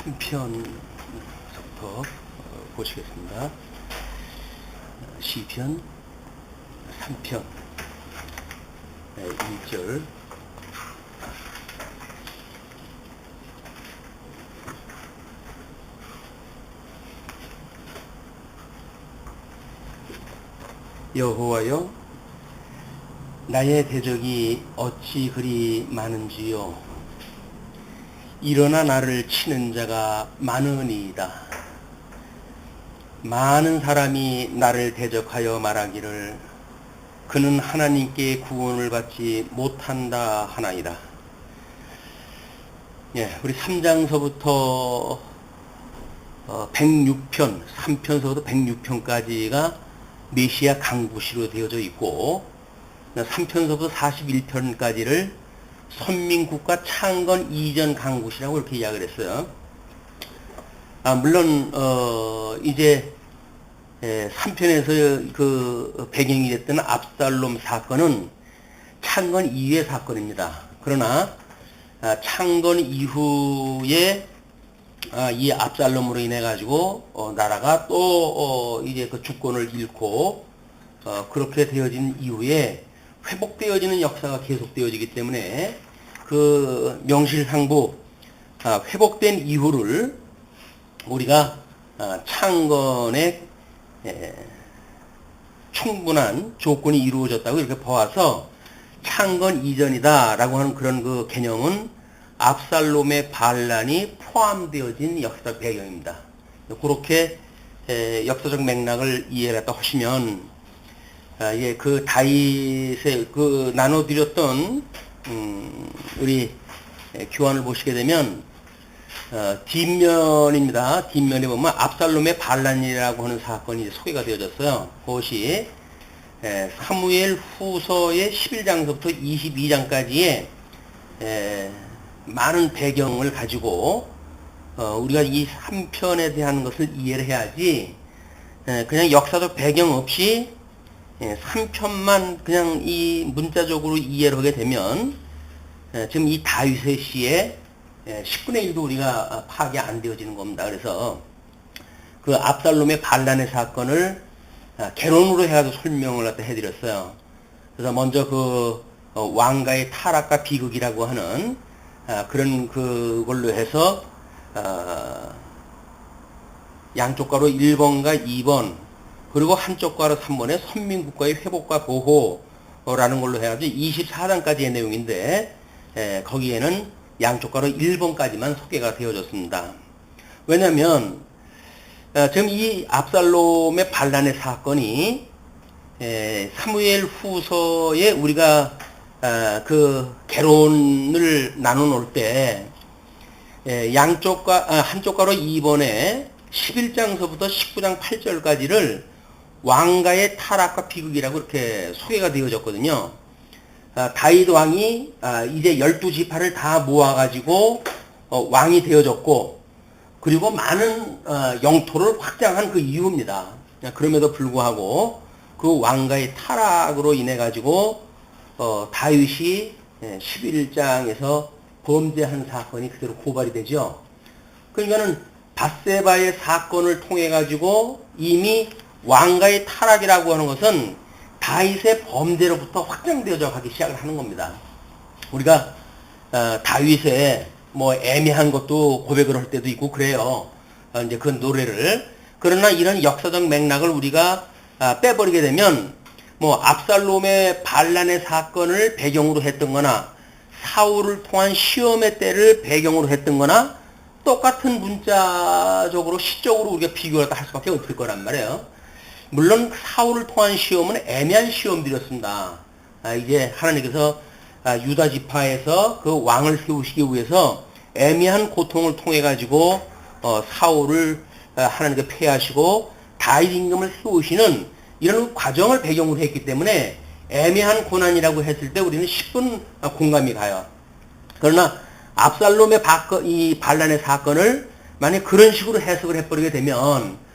3편부터 보시겠습니다. 시편 3편 1절 여호와여, 나의 대적이 어찌 그리 많은지요. 일어나 나를 치는 자가 많으니이다. 많은 사람이 나를 대적하여 말하기를 그는 하나님께 구원을 받지 못한다 하나이다. 우리 3장서부터 106편, 3편서부터 106편까지가 메시아 강구시로 되어져 있고, 3편서부터 41편까지를 선민국가 창건 이전 강구시라고 이렇게 이야기를 했어요. 물론 이제 3편에서 그 배경이 됐던 압살롬 사건은 창건 이후의 사건입니다. 그러나 창건 이후에 이 압살롬으로 인해 가지고 나라가 또 이제 그 주권을 잃고 그렇게 되어진 이후에 회복되어지는 역사가 계속되어지기 때문에 그 명실상부 회복된 이후를 우리가 창건의 충분한 조건이 이루어졌다고 이렇게 보아서 창건 이전이다라고 하는 그런 그 개념은 압살롬의 반란이 포함되어진 역사적 배경입니다. 그렇게 역사적 맥락을 이해했다 하시면 그 다윗의 그 나눠드렸던 우리 교환을 보시게 되면 뒷면입니다. 뒷면에 보면 압살롬의 반란이라고 하는 사건이 소개가 되어졌어요. 그것이 사무엘 후서의 11장서부터 22장까지의 많은 배경을 가지고 우리가 이 3편에 대한 것을 이해를 해야지 그냥 역사적 배경 없이 3편만 그냥 이 문자적으로 이해를 하게 되면 지금 이 다윗의 시에 10분의 1도 우리가 파악이 안 되어지는 겁니다. 그래서 그 압살롬의 반란의 사건을 개론으로 해가지고 설명을 갖다 해드렸어요. 그래서 먼저 그 왕가의 타락과 비극이라고 하는 그런 그걸로 해서 양쪽 가로 1번과 2번 그리고 한쪽 가로 3번의 선민국가의 회복과 보호라는 걸로 해가지고 24장까지의 내용인데 거기에는 양쪽 가로 1번까지만 소개가 되어졌습니다. 왜냐하면 지금 이 압살롬의 반란의 사건이 사무엘 후서에 우리가 그 개론을 나눠놓을 때 한쪽 가로 2번에 11장서부터 19장 8절까지를 왕가의 타락과 비극이라고 이렇게 소개가 되어졌거든요. 다윗 왕이 이제 12지파를 다 모아가지고 왕이 되어졌고, 그리고 많은 영토를 확장한 그 이유입니다. 그럼에도 불구하고 그 왕가의 타락으로 인해 가지고 다윗이 11장에서 범죄한 사건이 그대로 고발이 되죠. 그러니까는 밧세바의 사건을 통해 가지고 이미 왕가의 타락이라고 하는 것은 다윗의 범죄로부터 확장되어져 가기 시작을 하는 겁니다. 우리가 다윗의 뭐 애매한 것도 고백을 할 때도 있고 그래요. 이제 그 노래를. 그러나 이런 역사적 맥락을 우리가 빼버리게 되면 뭐 압살롬의 반란의 사건을 배경으로 했던 거나 사울을 통한 시험의 때를 배경으로 했던 거나 똑같은 문자적으로 시적으로 우리가 비교를 할 수밖에 없을 거란 말이에요. 물론 사울을 통한 시험은 애매한 시험들이었습니다. 이제 하나님께서 유다 지파에서 그 왕을 세우시기 위해서 애매한 고통을 통해 가지고 사울을 하나님께 패하시고 다윗 임금을 세우시는 이런 과정을 배경으로 했기 때문에 애매한 고난이라고 했을 때 우리는 10분 공감이 가요. 그러나 압살롬의 이 반란의 사건을 만약 그런 식으로 해석을 해버리게 되면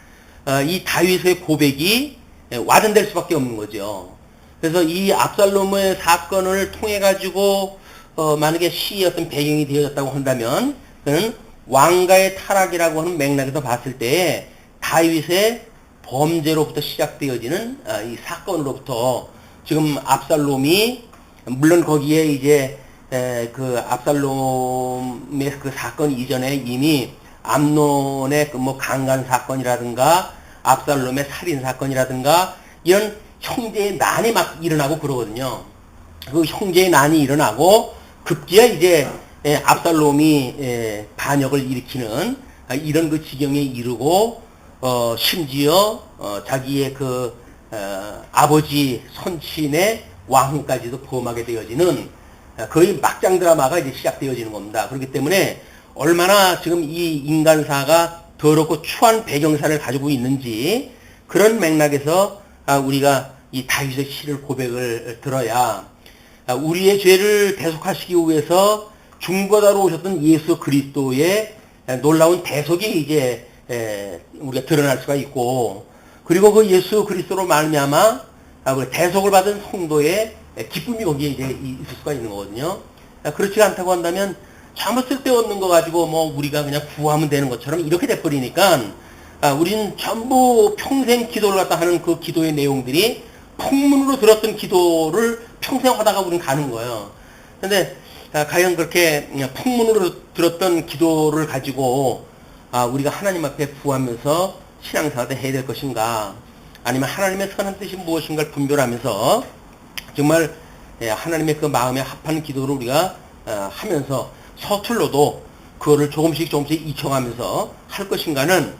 이 다윗의 고백이 와전될 수밖에 없는 거죠. 그래서 이 압살롬의 사건을 통해 가지고 만약에 시의 어떤 배경이 되어졌다고 한다면 그는 왕가의 타락이라고 하는 맥락에서 봤을 때 다윗의 범죄로부터 시작되어지는 이 사건으로부터 지금 압살롬이 물론 거기에 이제 그 압살롬의 그 사건 이전에 이미 암논의 그 뭐 강간 사건이라든가 압살롬의 살인 사건이라든가 이런 형제의 난이 막 일어나고 그러거든요. 그 형제의 난이 일어나고 급기야 이제 압살롬이 반역을 일으키는 이런 그 지경에 이르고 심지어 자기의 그 아버지 선친의 왕후까지도 범하게 되어지는 거의 막장 드라마가 이제 시작되어지는 겁니다. 그렇기 때문에 얼마나 지금 이 인간사가 더럽고 추한 배경사를 가지고 있는지 그런 맥락에서 우리가 이 다윗의 시를 고백을 들어야 우리의 죄를 대속하시기 위해서 중보자로 오셨던 예수 그리스도의 놀라운 대속이 이제 우리가 드러날 수가 있고, 그리고 그 예수 그리스도로 말미암아 대속을 받은 성도의 기쁨이 거기에 이제 있을 수가 있는 거거든요. 그렇지 않다고 한다면 전부 쓸데없는 거 가지고 뭐 우리가 그냥 구하면 되는 것처럼 이렇게 돼버리니까 우리는 전부 평생 기도를 갖다 하는 그 기도의 내용들이 풍문으로 들었던 기도를 평생 하다가 우리는 가는 거예요. 근데 과연 그렇게 풍문으로 들었던 기도를 가지고 우리가 하나님 앞에 구하면서 신앙생활을 해야 될 것인가, 아니면 하나님의 선한 뜻이 무엇인가를 분별하면서 정말 하나님의 그 마음에 합한 기도를 우리가 하면서 서툴러도 그거를 조금씩 이청하면서 할 것인가는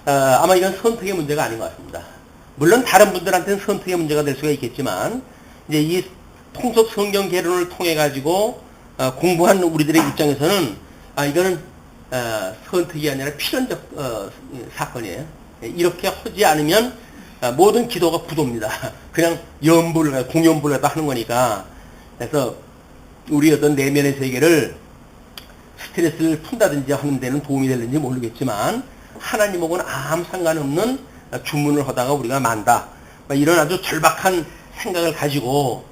아마 이건 선택의 문제가 아닌 것 같습니다. 물론 다른 분들한테는 선택의 문제가 될 수가 있겠지만 이제 이 통속 성경 개론을 통해 가지고 공부한 우리들의 입장에서는 이거는 선택이 아니라 필연적 사건이에요. 이렇게 하지 않으면 모든 기도가 부도입니다. 그냥 공연불을 하는 거니까. 그래서 우리 어떤 내면의 세계를 스트레스를 푼다든지 하는 데는 도움이 되는지 모르겠지만 하나님하고는 아무 상관없는 주문을 하다가 우리가 만다, 이런 아주 절박한 생각을 가지고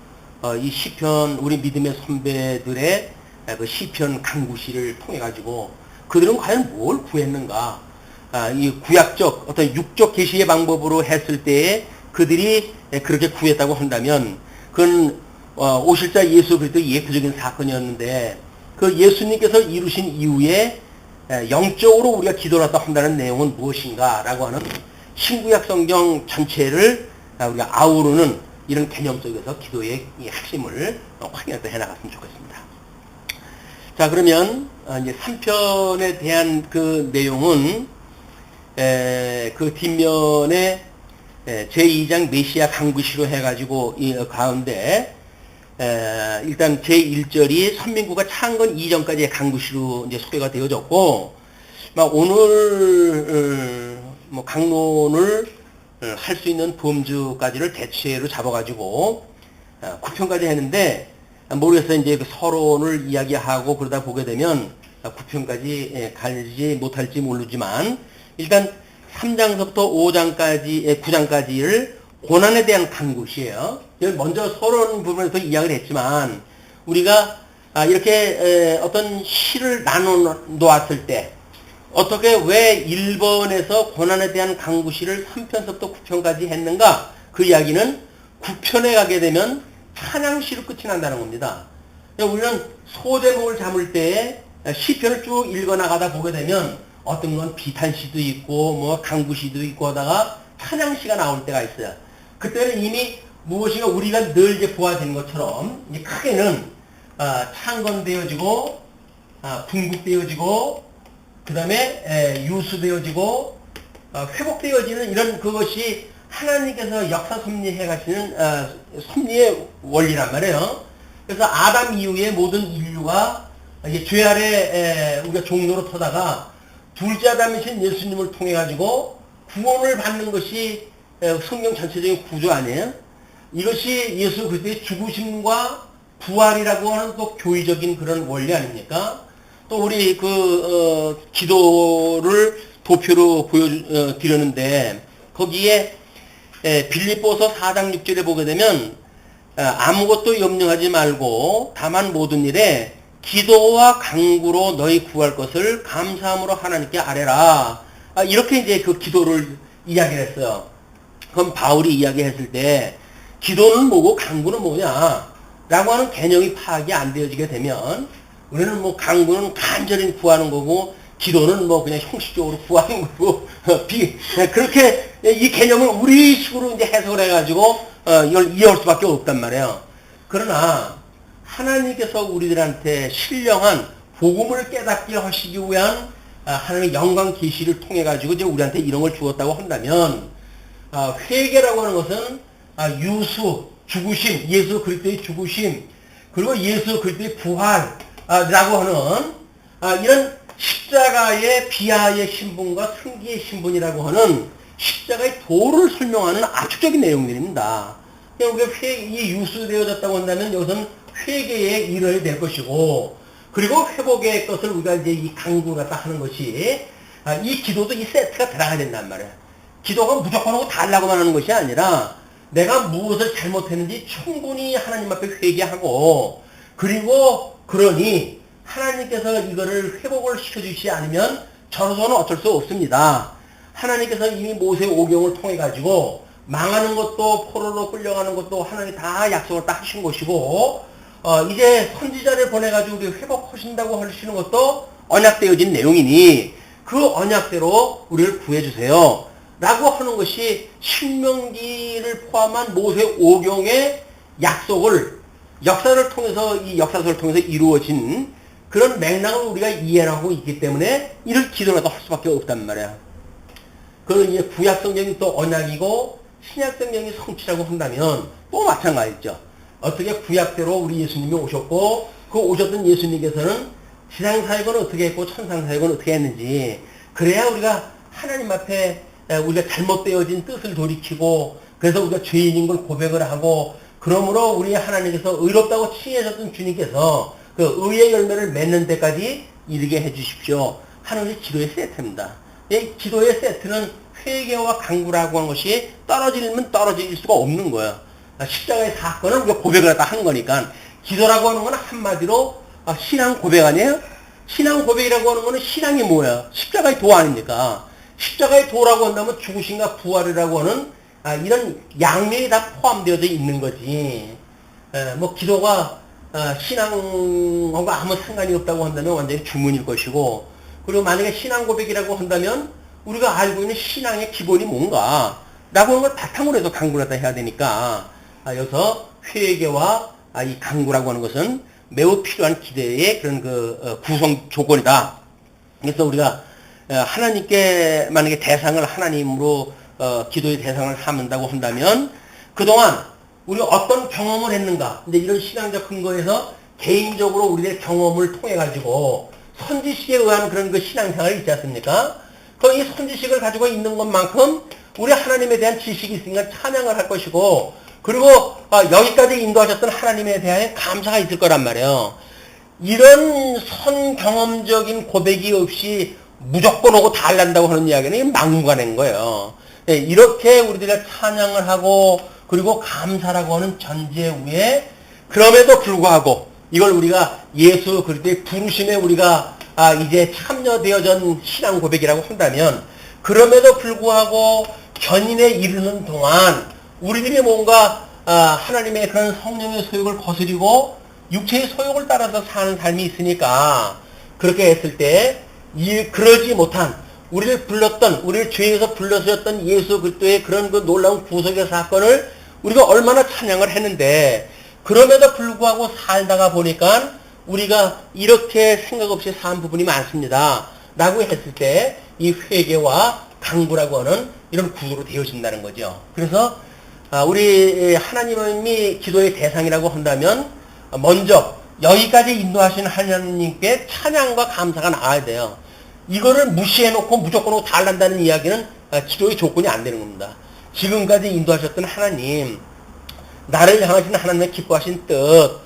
이 시편, 우리 믿음의 선배들의 그 시편 강구시를 통해 가지고 그들은 과연 뭘 구했는가, 이 구약적 어떤 육적 계시의 방법으로 했을 때에 그들이 그렇게 구했다고 한다면 그건 오실자 예수 그리스도의 예표적인 사건이었는데, 그 예수님께서 이루신 이후에 영적으로 우리가 기도를 하다 한다는 내용은 무엇인가 라고 하는 신구약 성경 전체를 우리가 아우르는 이런 개념 속에서 기도의 이 핵심을 확인해 나갔으면 좋겠습니다. 자, 그러면 이제 3편에 대한 그 내용은 그 뒷면에 제2장 메시아 강구시로 해가지고 이 가운데 일단 제1절이 선민구가 창건 이전까지의 강구시로 이제 소개가 되어졌고, 오늘 뭐 강론을 할 수 있는 범주까지를 대체로 잡아가지고 9편까지 했는데, 모르겠어요. 이제 그 서론을 이야기하고 그러다 보게 되면 9편까지 갈지 못할지 모르지만 일단 3장서부터 5장까지, 9장까지를 고난에 대한 강구시예요. 먼저 서론 부분에서 이야기를 했지만 우리가 이렇게 어떤 시를 나눠 놓았을 때 어떻게 왜 1번에서 고난에 대한 강구시를 3편서부터 9편까지 했는가, 그 이야기는 9편에 가게 되면 찬양시로 끝이 난다는 겁니다. 우리는 소제목을 잡을 때 시편을 쭉 읽어나가다 보게 되면 어떤 건 비탄시도 있고 뭐 강구시도 있고 하다가 찬양시가 나올 때가 있어요. 그때는 이미 무엇인가 우리가 늘 이제 보아진 것처럼 이제 크게는 창건되어지고 궁극되어지고 그 다음에 유수되어지고 회복되어지는 이런 그것이 하나님께서 역사 섭리해 가시는 섭리의 원리란 말이에요. 그래서 아담 이후에 모든 인류가 이제 죄 아래 우리가 종로로 터다가 둘째 아담이신 예수님을 통해 가지고 구원을 받는 것이 성경 전체적인 구조 아니에요? 이것이 예수 그리스도의 죽으심과 부활이라고 하는 또 교리적인 그런 원리 아닙니까? 또 우리 기도를 도표로 보여드렸는데 거기에 빌립보서 4장 6절에 보게 되면 아무것도 염려하지 말고 다만 모든 일에 기도와 간구로 너희 구할 것을 감사함으로 하나님께 아뢰라. 이렇게 이제 그 기도를 이야기를 했어요. 그럼 바울이 이야기했을 때 기도는 뭐고 간구는 뭐냐 라고 하는 개념이 파악이 안 되어지게 되면 우리는 뭐 간구는 간절히 구하는 거고 기도는 뭐 그냥 형식적으로 구하는 거고 그렇게 이 개념을 우리식으로 이제 해석을 해가지고 이걸 이해할 수밖에 없단 말이에요. 그러나 하나님께서 우리들한테 신령한 복음을 깨닫게 하시기 위한 하나님의 영광 계시를 통해 가지고 이제 우리한테 이런 걸 주었다고 한다면 회개라고 하는 것은 유수, 죽으심, 예수 그리스도의 죽으심, 그리고 예수 그리스도의 부활라고 하는 이런 십자가의 비하의 신분과 승기의 신분이라고 하는 십자가의 도를 설명하는 압축적인 내용들입니다. 우리가 이 유수되어졌다고 한다면 여기서는 회개의 일을 될 것이고, 그리고 회복의 것을 우리가 이제 이 간구를 갖다 하는 것이, 이 기도도 이 세트가 들어가야 된단 말이에요. 기도가 무조건 하고 달라고만 하는 것이 아니라, 내가 무엇을 잘못했는지 충분히 하나님 앞에 회개하고, 그리고 그러니 하나님께서 이거를 회복을 시켜주시지 않으면 저로서는 어쩔 수 없습니다. 하나님께서 이미 모세 오경을 통해 가지고 망하는 것도 포로로 끌려가는 것도 하나님이 다 약속을 딱 하신 것이고, 이제 선지자를 보내가지고 우리 회복하신다고 하시는 것도 언약되어진 내용이니 그 언약대로 우리를 구해주세요 라고 하는 것이 신명기를 포함한 모세 오경의 약속을 역사를 통해서, 이 역사서를 통해서 이루어진 그런 맥락을 우리가 이해하고 있기 때문에 이를 기도라도 할 수밖에 없단 말이야. 그건 이제 구약 성경이 또 언약이고 신약 성경이 성취라고 한다면 또 마찬가지죠. 어떻게 구약대로 우리 예수님이 오셨고 그 오셨던 예수님께서는 지상 사역은 어떻게 했고 천상 사역은 어떻게 했는지, 그래야 우리가 하나님 앞에 우리가 잘못되어진 뜻을 돌이키고, 그래서 우리가 죄인인 걸 고백을 하고, 그러므로 우리 하나님께서 의롭다고 칭해졌던 주님께서 그 의의 열매를 맺는 데까지 이르게 해주십시오 하는 것이 기도의 세트입니다. 이 기도의 세트는 회개와 간구라고 하는 것이 떨어지면 떨어질 수가 없는 거예요. 십자가의 사건을 우리가 고백을 다 한 거니까, 기도라고 하는 건 한마디로 신앙 고백 아니에요? 신앙 고백이라고 하는 거는 신앙이 뭐예요? 십자가의 도 아닙니까? 십자가의 도라고 한다면 죽으심과 부활이라고 하는 이런 양면이 다 포함되어져 있는 거지. 뭐 기도가 신앙하고 아무 상관이 없다고 한다면 완전히 주문일 것이고, 그리고 만약에 신앙 고백이라고 한다면 우리가 알고 있는 신앙의 기본이 뭔가 라고 하는 걸 바탕으로 해서 간구를 해야 되니까, 여기서 회개와 이 간구라고 하는 것은 매우 필요한 기도의 그런 그 구성 조건이다. 그래서 우리가 하나님께 만약에 대상을 하나님으로 기도의 대상을 삼는다고 한다면 그동안 우리가 어떤 경험을 했는가, 근데 이런 신앙적 근거에서 개인적으로 우리의 경험을 통해 가지고 선지식에 의한 그런 그 신앙생활이 있지 않습니까? 그 이 선지식을 가지고 있는 것만큼 우리 하나님에 대한 지식이 있으니까 찬양을 할 것이고, 그리고 여기까지 인도하셨던 하나님에 대한 감사가 있을 거란 말이에요. 이런 선경험적인 고백이 없이 무조건 오고 달란다고 하는 이야기는 막무가내인 거예요. 이렇게 우리들이 찬양을 하고 그리고 감사라고 하는 전제 위에, 그럼에도 불구하고 이걸 우리가 예수 그리스도의 부르심에 우리가 이제 참여되어진 신앙 고백이라고 한다면, 그럼에도 불구하고 견인에 이르는 동안 우리들이 뭔가 하나님의 그런 성령의 소욕을 거스리고 육체의 소욕을 따라서 사는 삶이 있으니까, 그렇게 했을 때 그러지 못한 우리를 불렀던, 우리를 죄에서 불러주셨던 예수 그리스도의 그런 그 놀라운 구속의 사건을 우리가 얼마나 찬양을 했는데, 그럼에도 불구하고 살다가 보니까 우리가 이렇게 생각 없이 산 부분이 많습니다 라고 했을 때 이 회개와 간구라고 하는 이런 구조로 되어진다는 거죠. 그래서 우리 하나님이 기도의 대상이라고 한다면 먼저 여기까지 인도하시는 하나님께 찬양과 감사가 나와야 돼요. 이거를 무시해놓고 무조건 달란다는 이야기는 기도의 조건이 안 되는 겁니다. 지금까지 인도하셨던 하나님, 나를 향하신 하나님의 기뻐하신 뜻,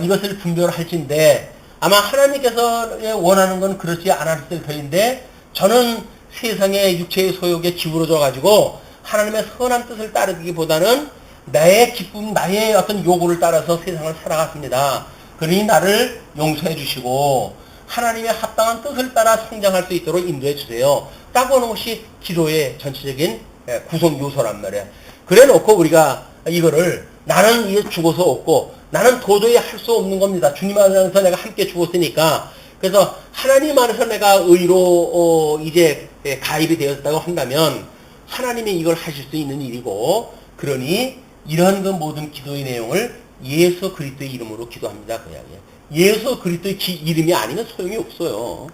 이것을 분별할진데, 아마 하나님께서 원하는 건 그렇지 않았을 터인데, 저는 세상의 육체의 소욕에 기울어져 가지고 하나님의 선한 뜻을 따르기보다는 나의 기쁨, 나의 어떤 요구를 따라서 세상을 살아갔습니다 그러니 나를 용서해 주시고 하나님의 합당한 뜻을 따라 성장할 수 있도록 인도해 주세요. 라고 하는 것이 기도의 전체적인 구성 요소란 말이에요. 그래 놓고 우리가 이거를 나는 이제 죽어서 없고 나는 도저히 할 수 없는 겁니다. 주님 안에서 내가 함께 죽었으니까. 그래서 하나님 안에서 내가 의로 이제 가입이 되었다고 한다면 하나님이 이걸 하실 수 있는 일이고, 그러니 이러한 그 모든 기도의 내용을 예수 그리스도의 이름으로 기도합니다. 그 이야기예요. 예수 그리스도의 이름이 아니면 소용이 없어요.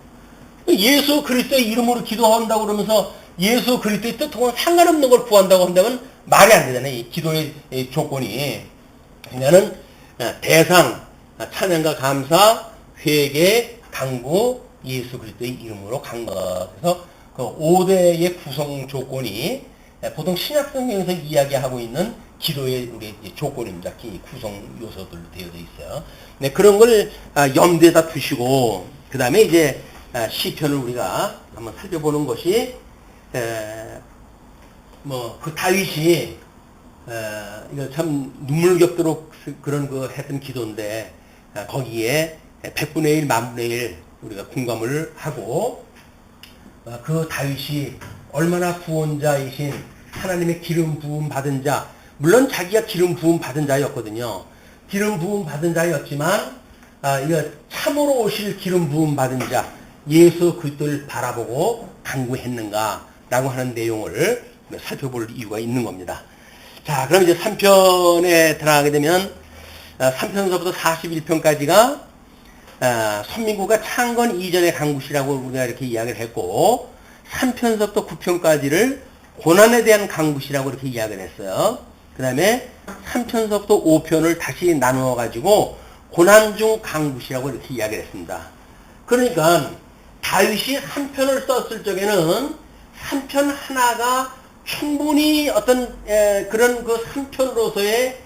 예수 그리스도의 이름으로 기도한다고 그러면서 예수 그리스도의 뜻하고는 상관없는 걸 구한다고 한다면 말이 안 되잖아요. 이 기도의 조건이. 그러니까는 대상, 찬양과 감사, 회개, 강구, 예수 그리스도의 이름으로 강구. 그래서 그 5대의 구성 조건이 보통 신약성경에서 이야기하고 있는 기도의 우리 조건입니다. 구성 요소들로 되어져 있어요. 네, 그런 걸 염두에다 두시고, 그 다음에 이제 시편을 우리가 한번 살펴보는 것이, 그 다윗이, 이거 참 눈물겹도록 그런 거 했던 기도인데, 거기에 100분의 1, 10,000분의 1 우리가 공감을 하고, 그 다윗이 얼마나 구원자이신 하나님의 기름 부음 받은 자, 물론 자기가 기름 부음 받은 자였거든요. 기름 부음 받은 자였지만 이거 참으로 오실 기름 부음 받은 자 예수 그리스도를 바라보고 간구했는가라고 하는 내용을 살펴볼 이유가 있는 겁니다. 자, 그럼 이제 3편에 들어가게 되면 3편서부터 41편까지가 선민구가 창건 이전의 강구시라고 우리가 이렇게 이야기를 했고, 3편서부터 9편까지를 고난에 대한 강구시라고 이렇게 이야기를 했어요. 그 다음에 3편서부터 5편을 다시 나누어 가지고 고난 중 강구시라고 이렇게 이야기를 했습니다. 그러니까 다윗이 3편을 썼을 적에는 3편 하나가 충분히 어떤 그런 그 3편으로서의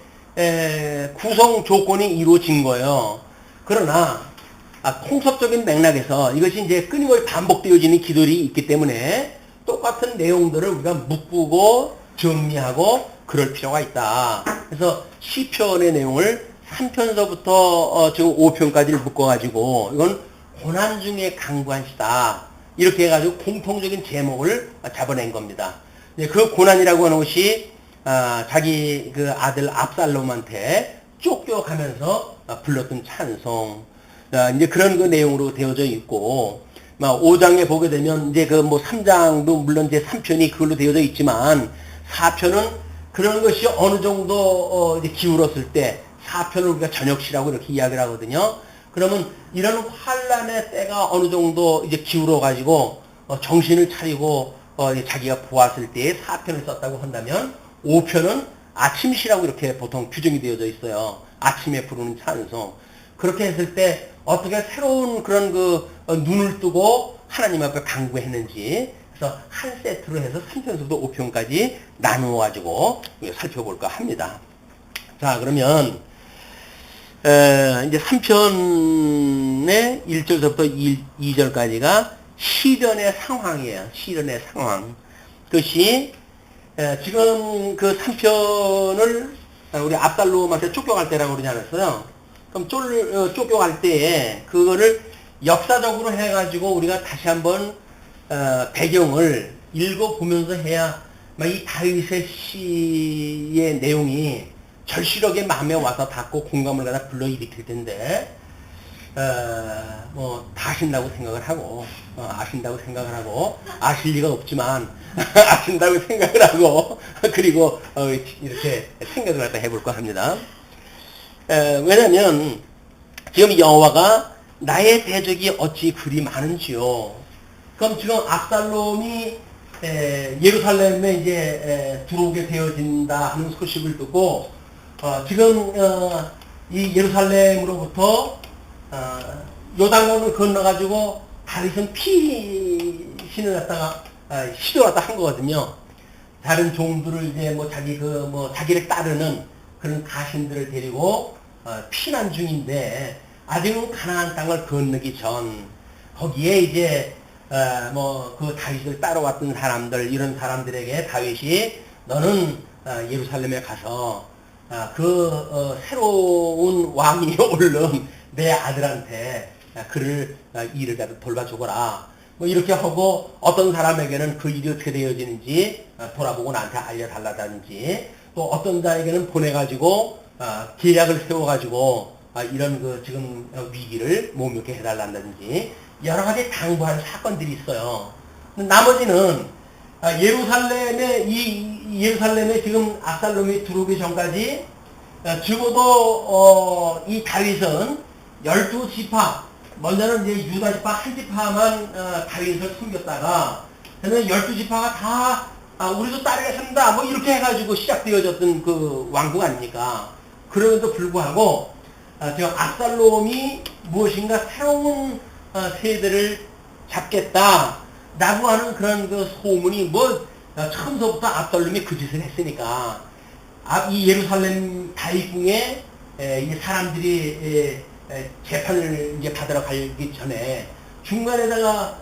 구성 조건이 이루어진 거예요. 그러나 통섭적인 맥락에서 이것이 이제 끊임없이 반복되어지는 기도들이 있기 때문에 똑같은 내용들을 우리가 묶고 정리하고 그럴 필요가 있다. 그래서 시편의 내용을 3편서부터 지금 5편까지를 묶어가지고 이건 고난 중에 강구한 시다. 이렇게 해가지고 공통적인 제목을 잡아낸 겁니다. 그 고난이라고 하는 것이 자기 그 아들 압살롬한테 쫓겨가면서 불렀던 찬송, 이제 그런 그 내용으로 되어져 있고, 5장에 보게 되면 이제 그 뭐 3장도 물론 이제 3편이 그걸로 되어져 있지만 4편은 그런 것이 어느 정도 이제 기울었을 때 4편을 우리가 저녁시라고 이렇게 이야기를 하거든요. 그러면 이런 환란의 때가 어느 정도 이제 기울어 가지고 정신을 차리고 자기가 보았을 때에 4편을 썼다고 한다면 5편은 아침시라고 이렇게 보통 규정이 되어져 있어요. 아침에 부르는 찬송. 그렇게 했을 때 어떻게 새로운 그런 그 눈을 뜨고 하나님 앞에 간구했는지, 그래서 한 세트로 해서 3편서부터 5편까지 나누어 가지고 살펴볼까 합니다. 자, 그러면 이제 3편의 1절부터 2절까지가 시련의 상황이에요. 시련의 상황. 그것이 지금 그 3편을 우리 압살롬한테 쫓겨갈 때라고 그러지 않았어요? 그럼 쫓겨갈 때에 그거를 역사적으로 해가지고 우리가 다시 한번 배경을 읽어보면서 해야 이 다윗의 시의 내용이 절실하게 마음에 와서 닿고 공감을 갖다 불러일으킬 텐데, 다 아신다고 생각을 하고, 아신다고 생각을 하고, 아실 리가 없지만, 아신다고 생각을 하고, 그리고, 이렇게 생각을 갖다 해볼까 합니다. 왜냐면, 지금 여호와가 나의 대적이 어찌 그리 많은지요. 그럼 지금 압살롬이 예루살렘에 이제 들어오게 되어진다 하는 소식을 듣고, 지금 이 예루살렘으로부터 요단강을 건너가지고 다윗은 피신을 갖다가 시도를 갖다 한 거거든요. 다른 종들을 이제 자기를 따르는 그런 가신들을 데리고 피난 중인데, 아직은 가나안 땅을 건너기 전 거기에 이제 그 다윗을 따라왔던 사람들, 이런 사람들에게 다윗이 너는 예루살렘에 가서 새로운 왕이 오른 내 아들한테 그를 일을 돌봐주거라. 뭐 이렇게 하고 어떤 사람에게는 그 일이 어떻게 되어지는지 돌아보고 나한테 알려달라든지 또 어떤 자에게는 보내가지고 계약을 세워가지고 이런 그 지금 위기를 몸놓게 해달란다든지 여러 가지 당부하는 사건들이 있어요. 나머지는 예루살렘에 지금 압살롬이 들어오기 전까지 적어도 이 다윗은 12지파, 먼저는 이제 유다 지파 한 지파만 다윗을 섬겼다가 저는 12지파가 다 우리도 따르겠습니다 뭐 이렇게 해가지고 시작되어졌던 그 왕국 아닙니까? 그럼에도 불구하고 지금 압살롬이 무엇인가 새로운 세대를 잡겠다 라고 하는 그런 그 소문이 뭐 처음서부터 압살롬이 그 짓을 했으니까 이 예루살렘 다윗궁에 이 사람들이 재판을 이제 받으러 가기 전에 중간에다가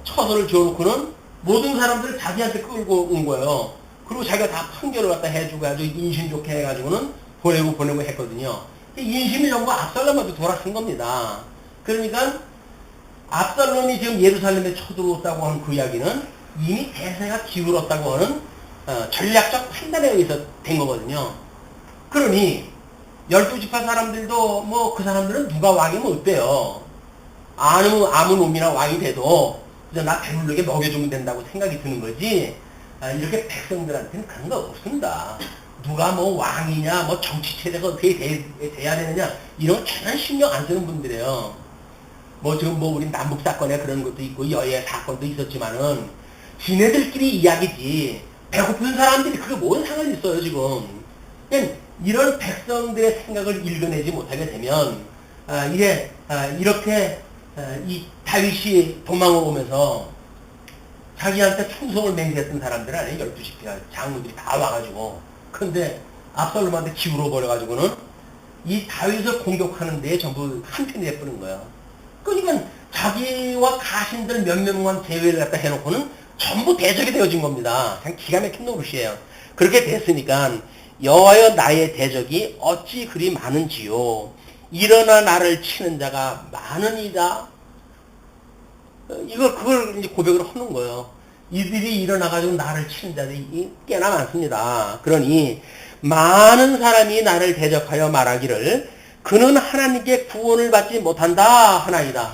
처소를 지어놓고는 모든 사람들을 자기한테 끌고 온 거예요. 그리고 자기가 다 판결을 갖다 해주고 아주 인심 좋게 해가지고는 보내고 했거든요. 인심이 전부 압살롬한테 돌아선 겁니다. 그러니까 압살롬이 지금 예루살렘에 쳐들어왔다고 하는 그 이야기는 이미 대세가 기울었다고 하는 전략적 판단에 의해서 된 거거든요. 그러니 12지파 사람들도 뭐 그 사람들은 누가 왕이면 어때요? 아무 놈이나 왕이 돼도 그냥 나 배부르게 먹여주면 된다고 생각이 드는 거지 이렇게 백성들한테는 그런 거 없습니다. 누가 뭐 왕이냐 뭐 정치 체제가 어떻게 돼야 되느냐 이런 거 전혀 신경 안 쓰는 분들이에요. 뭐 지금 뭐 우리 남북 사건에 그런 것도 있고 여야 사건도 있었지만은 지네들끼리 이야기지 배고픈 사람들이 그게 뭔 상관이 있어요 지금. 그냥 이런 백성들의 생각을 읽어내지 못하게 되면 이렇게 이 다윗이 도망을 오면서 자기한테 충성을 맹세했던 사람들 안에 12지파 장로들이 다 와가지고 근데 압살롬한테 기울어 버려가지고는 이 다윗을 공격하는 데에 전부 한편이 돼버린 거예요. 그러니까 자기와 가신들 몇 명만 제외를 갖다 해놓고는 전부 대적이 되어진 겁니다. 그냥 기가 막힌 노릇이에요. 그렇게 됐으니까 여호와여 나의 대적이 어찌 그리 많은지요. 일어나 나를 치는 자가 많으니라. 그걸 이제 고백을 하는 거예요. 이들이 일어나가지고 나를 치는 자들이 꽤나 많습니다. 그러니 많은 사람이 나를 대적하여 말하기를 그는 하나님께 구원을 받지 못한다 하나이다.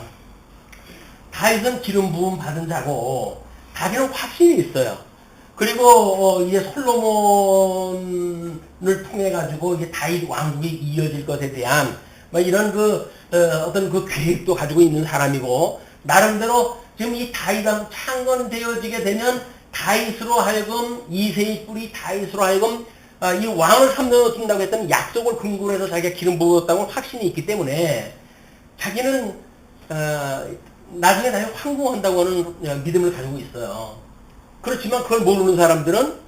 다윗은 기름 부음 받은 자고 자기는 확신이 있어요. 그리고 이제 솔로몬을 통해 가지고 이제 다윗 왕국이 이어질 것에 대한 뭐 이런 어떤 그 계획도 가지고 있는 사람이고 나름대로 지금 이 다윗왕 창건되어지게 되면 다윗으로 하여금 이세의 뿔이 다윗으로 하여금 이 왕을 삼는다고 했던 약속을 근거로 해서 자기가 기름 부었다고 확신이 있기 때문에 자기는 나중에 다시 황궁한다고 하는 믿음을 가지고 있어요. 그렇지만 그걸 모르는 사람들은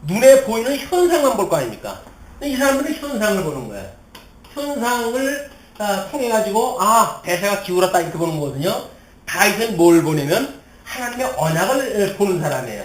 눈에 보이는 현상만 볼 거 아닙니까? 이 사람들은 현상을 보는 거예요. 현상을 통해 가지고 대세가 기울었다 이렇게 보는 거거든요. 다윗은 뭘 보냐면 하나님의 언약을 보는 사람이에요.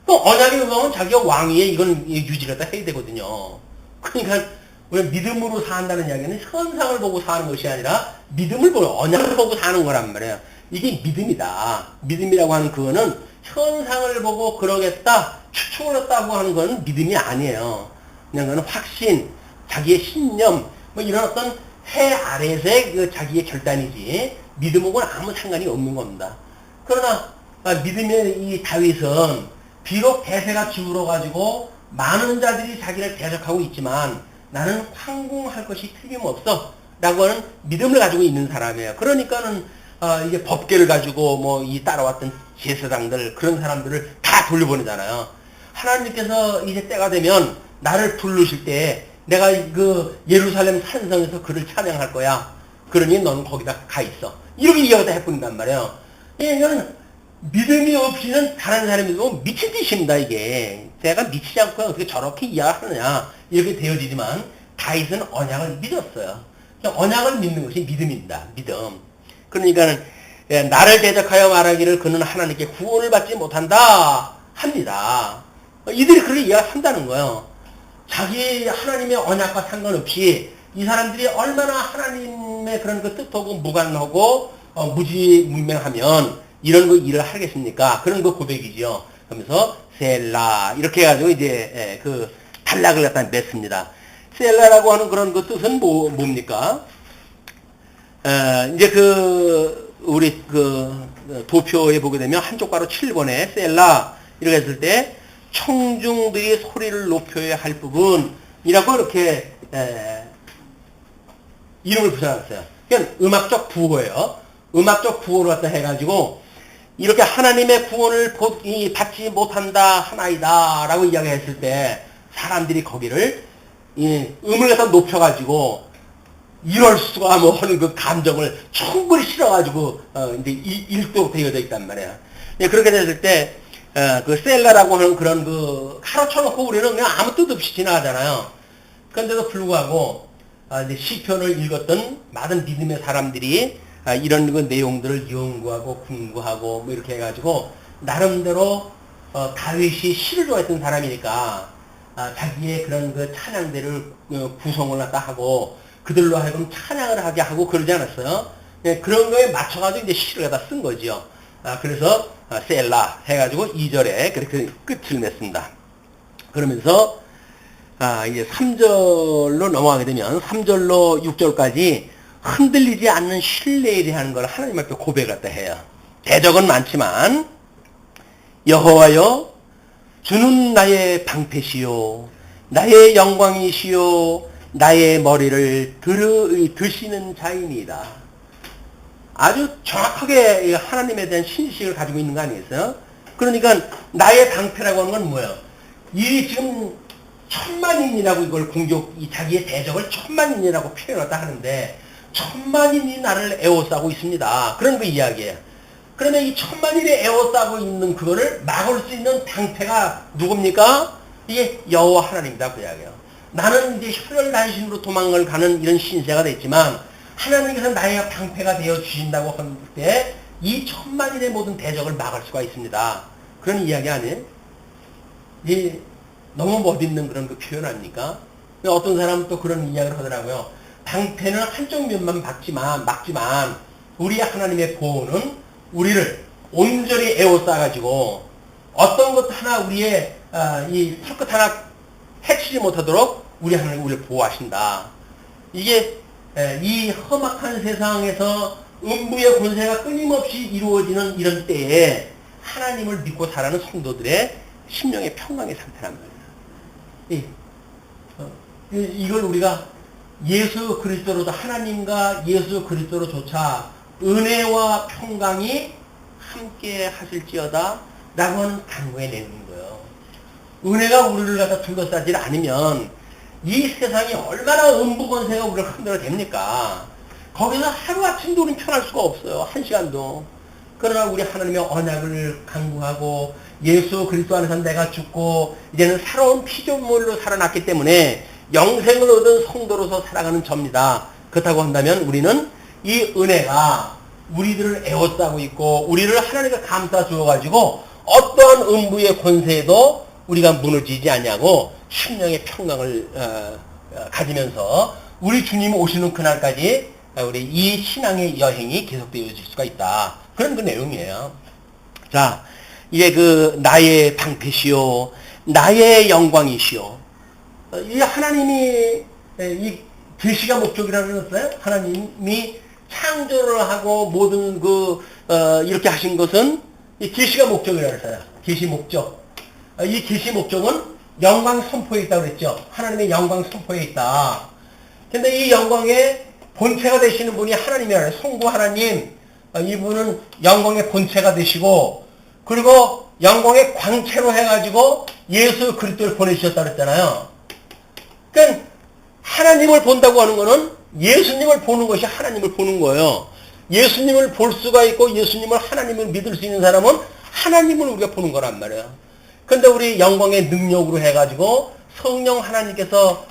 또 언약에 의하면 자기가 왕위에 이건 유지를 해야 되거든요. 그러니까 우리 믿음으로 산다는 이야기는 현상을 보고 사는 것이 아니라 믿음을 보고 언약을 보고 사는 거란 말이에요. 이게 믿음이다. 믿음이라고 하는 그거는 현상을 보고 그러겠다, 추측을 했다고 하는 건 믿음이 아니에요. 그냥 그건 확신, 자기의 신념, 뭐 이런 어떤 해 아래에서의 그 자기의 결단이지 믿음하고는 아무 상관이 없는 겁니다. 그러나 믿음의 이 다윗은 비록 대세가 기울어가지고 많은 자들이 자기를 대적하고 있지만 나는 황궁할 것이 틀림없어 라고 하는 믿음을 가지고 있는 사람이에요. 그러니까는 이제 법계를 가지고 뭐 이 따라왔던 제사장들 그런 사람들을 다 돌려보내잖아요. 하나님께서 이제 때가 되면 나를 부르실 때 내가 그 예루살렘 산성에서 그를 찬양할 거야. 그러니 너는 거기다 가 있어. 이렇게 이야기를 해버린단 말이에요. 이거는 믿음이 없이는 다른 사람이 뭐 미친 짓입니다, 이게. 제가 미치지 않고 어떻게 저렇게 이해하느냐. 이렇게 되어지지만 다윗은 언약을 믿었어요. 언약을 믿는 것이 믿음입니다. 믿음. 그러니까는 나를 대적하여 말하기를 그는 하나님께 구원을 받지 못한다 합니다. 이들이 그렇게 이해한다는 거예요. 자기 하나님의 언약과 상관없이 이 사람들이 얼마나 하나님의 그런 그 뜻하고 무관하고 무지문명하면 이런 거 일을 하겠습니까? 그런 거 고백이지요. 그러면서 셀라 이렇게 해가지고 이제 그 단락을 갖다 맺습니다. 셀라라고 하는 그런 그 뜻은 뭡니까? 이제 우리 도표에 보게 되면 한쪽 가로 7번에 셀라 이렇게 했을 때 청중들이 소리를 높여야 할 부분이라고 이렇게 이름을 붙여놨어요. 그냥 음악적 구호예요. 음악적 구호로 갖다 해가지고 이렇게 하나님의 구원을 받지 못한다 하나이다 라고 이야기했을 때 사람들이 거기를 음을 갖다 높여가지고 이럴 수가 뭐 하는 그 감정을 충분히 실어가지고 이제 읽도록 되어져 있단 말이야. 그렇게 됐을 때 그 셀라라고 하는 그런 그 가로쳐놓고 우리는 그냥 아무 뜻 없이 지나가잖아요. 그런데도 불구하고 이제 시편을 읽었던 많은 믿음의 사람들이 이런 그 내용들을 연구하고 공부하고 뭐 이렇게 해가지고 나름대로 다윗이 시를 좋아했던 사람이니까 자기의 그런 그 찬양대를 구성을 갖다 하고 그들로 하여금 찬양을 하게 하고 그러지 않았어요. 그런 거에 맞춰가지고 이제 시를 갖다 쓴 거지요. 그래서 셀라 해가지고 2절에 그렇게 끝을 맺습니다. 그러면서 이제 3절로 넘어가게 되면 3절로 6절까지 흔들리지 않는 신뢰에 대한 걸 하나님 앞에 고백을 갖다 해요. 대적은 많지만 여호와여 주는 나의 방패시요 나의 영광이시요 나의 머리를 드시는 자이니이다. 아주 정확하게 하나님에 대한 신식을 가지고 있는 거 아니겠어요? 그러니까 나의 방패라고 하는 건 뭐예요? 이 지금 천만인이라고 이걸 자기의 대적을 천만인이라고 표현했다 하는데 천만인이 나를 에워싸고 있습니다. 그런 그 이야기예요. 그러면 이 천만인이 에워싸고 있는 그거를 막을 수 있는 방패가 누굽니까? 이게 여호와 하나님이다 그 이야기예요. 나는 이제 혈혈단신으로 도망을 가는 이런 신세가 됐지만 하나님께서 나의 방패가 되어 주신다고 할 때 이 천만인의 모든 대적을 막을 수가 있습니다. 그런 이야기 아니에요? 너무 멋있는 그런 그 표현 아닙니까? 어떤 사람은 또 그런 이야기를 하더라고요. 방패는 한쪽 면만 막지만 우리 하나님의 보호는 우리를 온전히 에워싸가지고 어떤 것 하나 우리의 이 털끝 하나 해치지 못하도록 우리 하나님 우리를 보호하신다. 이게 이 험악한 세상에서 음부의 권세가 끊임없이 이루어지는 이런 때에 하나님을 믿고 살아가는 성도들의 심령의 평강의 상태란 말이에요. 이걸 우리가 예수 그리스도로도 하나님과 예수 그리스도로조차 은혜와 평강이 함께 하실지어다 라고 하는 강구의 내용인 거예요. 은혜가 우리를 갖다 둘러싸지 않으면 이 세상이 얼마나 음부 권세가 우리를 흔들어 됩니까? 거기서 하루아침도 우리는 편할 수가 없어요. 한 시간도. 그러나 우리 하나님의 언약을 강구하고 예수 그리스도 안에서 내가 죽고 이제는 새로운 피조물로 살아났기 때문에 영생을 얻은 성도로서 살아가는 접니다. 그렇다고 한다면 우리는 이 은혜가 우리들을 에워싸고 있고 우리를 하나님께 감싸 주어가지고 어떠한 음부의 권세에도 우리가 무너지지 않냐고 심령의 평강을 가지면서 우리 주님 오시는 그날까지 우리 이 신앙의 여행이 계속되어질 수가 있다. 그런 그 내용이에요. 자, 이제 나의 방패시요 나의 영광이시요. 이 하나님이 이 계시가 목적이라고 그랬어요. 하나님이 창조를 하고 모든 이렇게 하신 것은 이 계시가 목적이라고 했어요. 계시 목적. 이 계시 목적은 영광 선포에 있다고 그랬죠. 하나님의 영광 선포에 있다. 근데 이 영광의 본체가 되시는 분이 하나님이라요. 성부 하나님. 이분은 영광의 본체가 되시고 그리고 영광의 광채로 해가지고 예수 그리스도를 보내주셨다 그랬잖아요. 그러니까 하나님을 본다고 하는 거는 예수님을 보는 것이 하나님을 보는 거예요. 예수님을 볼 수가 있고 예수님을 하나님을 믿을 수 있는 사람은 하나님을 우리가 보는 거란 말이에요. 그런데 우리 영광의 능력으로 해가지고 성령 하나님께서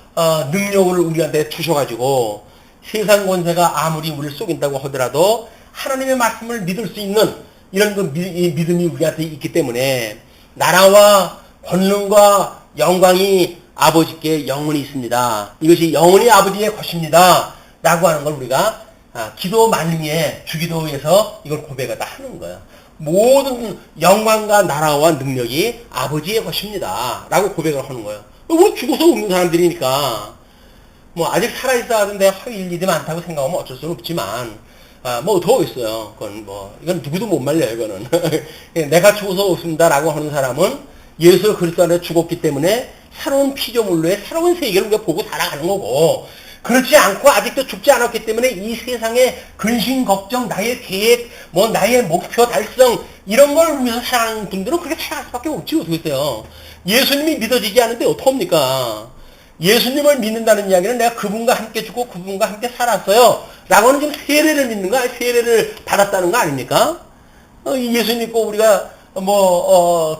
능력을 우리한테 주셔가지고 세상 권세가 아무리 우리를 속인다고 하더라도 하나님의 말씀을 믿을 수 있는 이런 믿음이 우리한테 있기 때문에 나라와 권능과 영광이 아버지께 영혼이 있습니다. 이것이 영혼이 아버지의 것입니다. 라고 하는 걸 우리가 기도 만미에 주기도에서 이걸 고백하다 하는 거예요. 모든 영광과 나라와 능력이 아버지의 것입니다. 라고 고백을 하는 거예요. 우리 죽어서 없는 사람들이니까 뭐 아직 살아있어 하는데 일일이 많다고 생각하면 어쩔 수는 없지만 뭐 더 있어요. 그건 뭐 이건 누구도 못 말려요. 이거는 내가 죽어서 없습니다라고 하는 사람은 예수 그리스도 안에 죽었기 때문에 새로운 피조물로의 새로운 세계를 우리가 보고 살아가는 거고, 그렇지 않고 아직도 죽지 않았기 때문에 이 세상의 근심 걱정, 나의 계획, 뭐 나의 목표 달성 이런 걸 위해서 살아가는 분들은 그렇게 살아갈 수밖에 없지. 어떻게 했어요? 예수님이 믿어지지 않는데 어떡합니까? 예수님을 믿는다는 이야기는 내가 그분과 함께 죽고 그분과 함께 살았어요 라고는 지금 세례를 믿는 거, 세례를 받았다는 거 아닙니까? 예수 믿고 우리가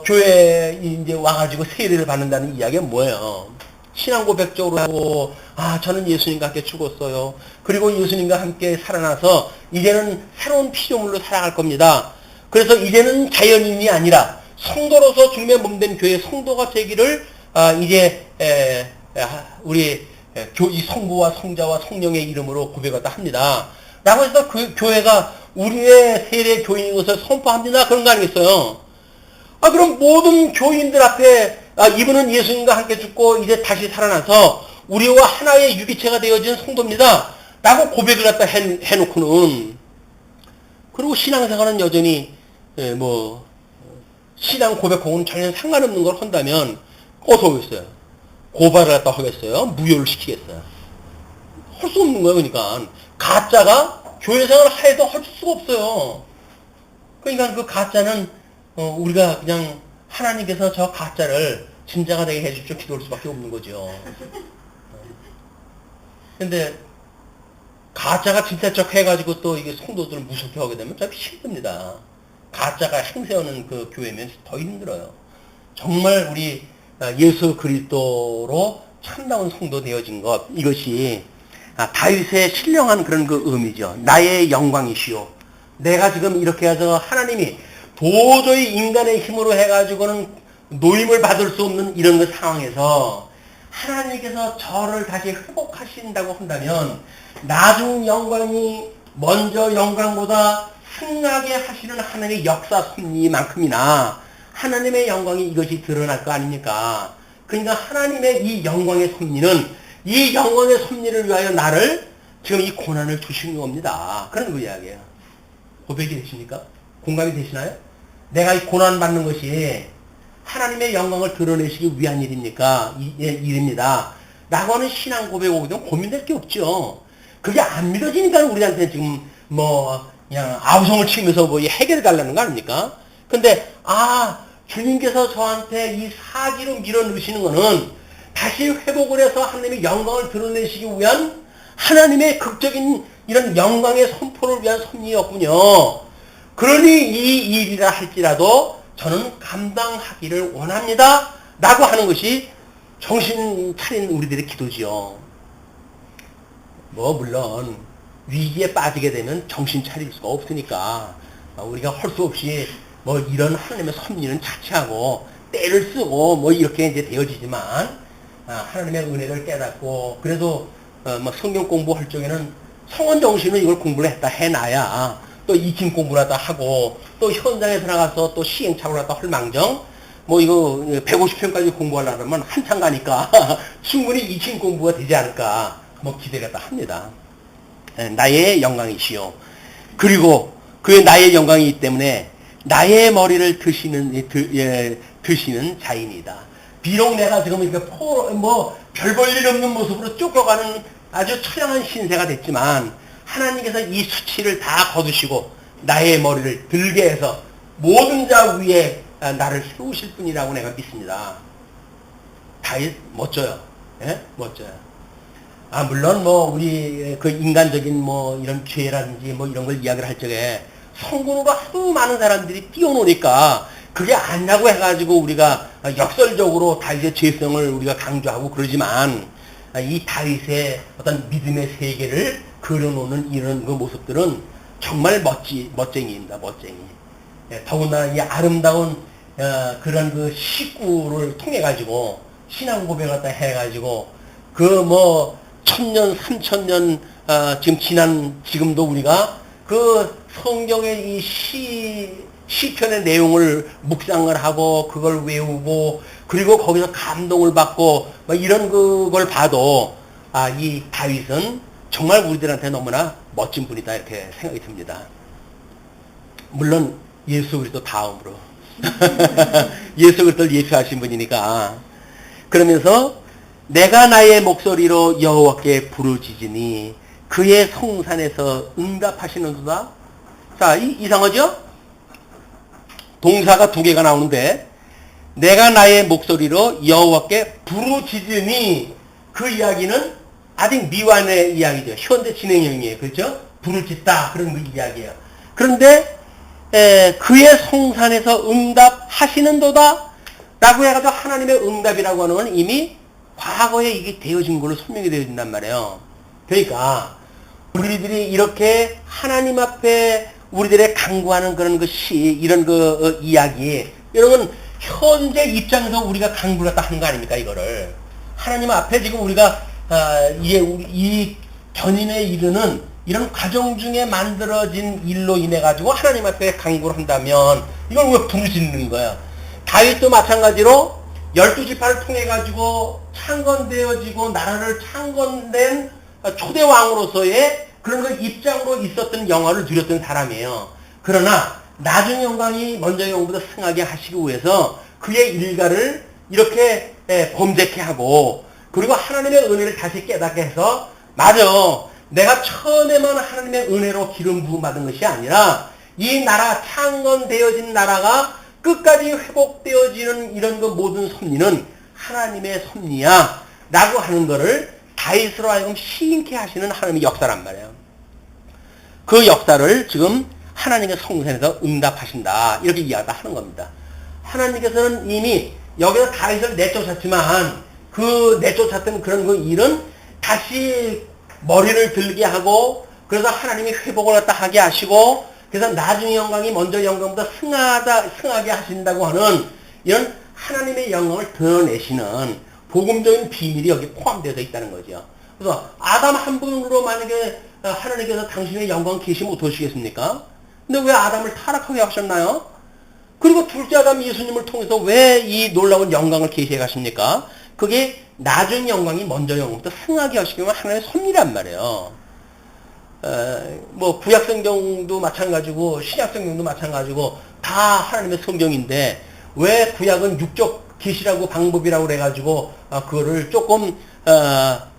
교회에 이제 와가지고 세례를 받는다는 이야기가 뭐예요? 신앙 고백적으로 하고, 저는 예수님과 함께 죽었어요. 그리고 예수님과 함께 살아나서 이제는 새로운 피조물로 살아갈 겁니다. 그래서 이제는 자연인이 아니라 성도로서 주님의 몸된 교회 성도가 되기를 이제 우리 이 성부와 성자와 성령의 이름으로 고백하다 합니다. 라고 해서 그 교회가 우리의 세례 교인인 것을 선포합니다. 그런 거 아니겠어요? 그럼 모든 교인들 앞에 이분은 예수님과 함께 죽고 이제 다시 살아나서 우리와 하나의 유기체가 되어진 성도입니다. 라고 고백을 갖다 해놓고는, 그리고 신앙생활은 여전히 신앙 고백하고는 전혀 상관없는 걸 한다면 어서 오겠어요? 고발을 갖다 하겠어요? 무효를 시키겠어요? 할 수 없는 거예요. 그러니까 가짜가 교회생활을 해도 할 수가 없어요. 그러니까 그 가짜는 우리가 그냥 하나님께서 저 가짜를 진짜가 되게 해주십시오 기도할 수밖에 없는 거죠. 근데 가짜가 진짜 척 해가지고 또 이게 성도들을 무섭게 하게 되면 참 힘듭니다. 가짜가 행세하는 그 교회면 더 힘들어요. 정말 우리 예수 그리스도로 참다운 성도 되어진 것, 이것이 다윗의 신령한 그런 그 의미죠. 나의 영광이시오. 내가 지금 이렇게 해서 하나님이 도저히 인간의 힘으로 해가지고는 노임을 받을 수 없는 이런 그 상황에서 하나님께서 저를 다시 회복하신다고 한다면 나중 영광이 먼저 영광보다 승하게 하시는 하나님의 역사 섭리만큼이나 하나님의 영광이 이것이 드러날 거 아닙니까? 그러니까 하나님의 이 영광의 섭리는 이 영광의 섭리를 위하여 나를 지금 이 고난을 주시는 겁니다. 그런 그 이야기예요. 고백이 되십니까? 공감이 되시나요? 내가 이 고난 받는 것이 하나님의 영광을 드러내시기 위한 일입니까? 일입니다. 라고 하는 신앙 고백 오거든 고민될 게 없죠. 그게 안 믿어지니까 우리한테 지금 그냥 아우성을 치면서 해결해 달라는 거 아닙니까? 근데 주님께서 저한테 이 사기로 밀어넣으시는 거는 다시 회복을 해서 하나님의 영광을 드러내시기 위한 하나님의 극적인 이런 영광의 선포를 위한 섭리였군요. 그러니 이 일이라 할지라도 저는 감당하기를 원합니다. 라고 하는 것이 정신 차린 우리들의 기도지요. 물론 위기에 빠지게 되면 정신 차릴 수가 없으니까 우리가 할 수 없이 이런 하나님의 섭리는 자체하고 때를 쓰고 이렇게 이제 되어지지만 하나님의 은혜를 깨닫고 그래도 성경 공부할 적에는 성원 정신은 이걸 공부를 해놔야 또 익힌 공부를 하다 하고 또 현장에 들어가서 또 시행착오를 하다 할 망정 이거 150편까지 공부하려면 한참 가니까 충분히 익힌 공부가 되지 않을까 기대가 합니다. 나의 영광이시오. 그리고 그의 나의 영광이기 때문에 나의 머리를 드시는 자인이다. 비록 내가 지금 이렇게 별 볼 일 없는 모습으로 쫓겨가는 아주 처량한 신세가 됐지만 하나님께서 이 수치를 다 거두시고 나의 머리를 들게 해서 모든 자 위에 나를 세우실 분이라고 내가 믿습니다. 다윗 멋져요. 예? 멋져요. 물론 우리 그 인간적인 이런 죄라든지 이런 걸 이야기를 할 적에 성군으로 하도 많은 사람들이 뛰어노니까 그게 아니라고 해가지고 우리가 역설적으로 다윗의 죄성을 우리가 강조하고 그러지만 이 다윗의 어떤 믿음의 세계를 그려놓는 이런 그 모습들은 정말 멋쟁이입니다. 멋쟁이. 더군다나 이 아름다운 그런 그 식구를 통해 가지고 신앙 고백 갖다 해가지고 그 뭐 1000년 3000년 지금 지난 지금도 우리가 그 성경의 이 시편의 내용을 묵상을 하고 그걸 외우고 그리고 거기서 감동을 받고 뭐 이런 그걸 봐도 이 다윗은 정말 우리들한테 너무나 멋진 분이다 이렇게 생각이 듭니다. 물론 예수 그리스도 다음으로 예수 그리스도를 예표하신 분이니까. 그러면서 내가 나의 목소리로 여호와께 부르짖으니 그의 성산에서 응답하시는도다. 자, 이상하죠? 동사가 두 개가 나오는데 내가 나의 목소리로 여호와께 부르짖으니 그 이야기는 아직 미완의 이야기죠. 현재 진행형이에요. 그렇죠? 부르짖다 그런 그 이야기예요. 그런데 그의 성산에서 응답하시는도다 라고 해가지고 하나님의 응답이라고 하는 건 이미 과거에 이게 되어진 걸로 설명이 되어진단 말이에요. 그러니까 우리들이 이렇게 하나님 앞에 우리들의 강구하는 그런 것이 이런 그 이야기 이런 건 현재 입장에서 우리가 강구를 갖다 하는 거 아닙니까? 이거를 하나님 앞에 지금 우리가 이 견인에 이르는 이런 과정 중에 만들어진 일로 인해 가지고 하나님 앞에 강구를 한다면 이걸 우리가 부르짖는 거야. 다윗도 마찬가지로 12지파를 통해 가지고 창건되어지고 나라를 창건된 초대 왕으로서의 그런 그 입장으로 있었던 영화를 누렸던 사람이에요. 그러나 나중 영광이 먼저 영보다 승하게 하시기 위해서 그의 일가를 이렇게 범죄케 하고 그리고 하나님의 은혜를 다시 깨닫게 해서 맞아. 내가 처음에만 하나님의 은혜로 기름 부음 받은 것이 아니라 이 나라 창건되어진 나라가 끝까지 회복되어지는 이런 그 모든 섭리는 하나님의 섭리야 라고 하는 것을 다윗으로 하여금 시인케 하시는 하나님의 역사란 말이에요. 그 역사를 지금 하나님의 성산에서 응답하신다 이렇게 이야기하는 겁니다. 하나님께서는 이미 여기서 다윗을 내쫓았지만 그 내쫓았던 그런 그 일은 다시 머리를 들게 하고 그래서 하나님이 회복을 갖다 하게 하시고 그래서 나중에 영광이 먼저 영광보다 승하게 하신다고 하는 이런 하나님의 영광을 드러내시는 복음적인 비밀이 여기 포함되어 있다는 거죠. 그래서 아담 한 분으로 만약에 하나님께서 당신의 영광 계시 못하시겠습니까? 근데 왜 아담을 타락하게 하셨나요? 그리고 둘째 아담 예수님을 통해서 왜 이 놀라운 영광을 계시해 가십니까? 그게 나중 영광이 먼저 영광부터 승하게 하시기면 하나님의 섭리란 말이에요. 뭐 구약 성경도 마찬가지고 신약 성경도 마찬가지고 다 하나님의 성경인데 왜 구약은 육적 계시라고 방법이라고 그래가지고 그거를 조금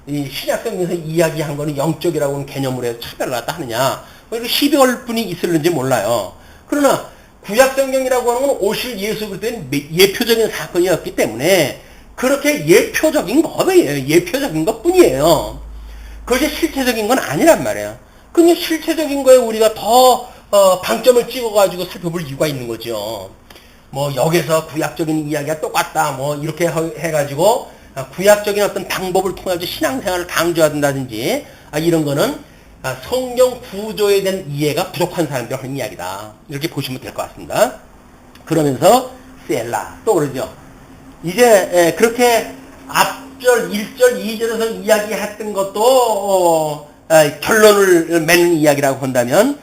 이 신약 성경에서 이야기한 거는 영적이라고 하는 개념으로 해서 차별을 갖다 하느냐? 왜 12월분이 있을는지 몰라요. 그러나 구약 성경이라고 하는 건 오실 예수 그리스도의 예표적인 사건이었기 때문에 그렇게 예표적인 거예요. 예표적인 것뿐이에요. 그것이 실체적인 건 아니란 말이에요. 그냥 실체적인 거에 우리가 더 방점을 찍어가지고 살펴볼 이유가 있는 거죠. 뭐 여기서 구약적인 이야기가 똑같다 뭐 이렇게 해가지고 구약적인 어떤 방법을 통해 신앙생활을 강조한다든지 이런 거는 성경 구조에 대한 이해가 부족한 사람들이 하는 이야기다 이렇게 보시면 될 것 같습니다. 그러면서 셀라 또 그러죠. 이제 그렇게 앞절 1절 2절에서 이야기했던 것도 결론을 맺는 이야기라고 한다면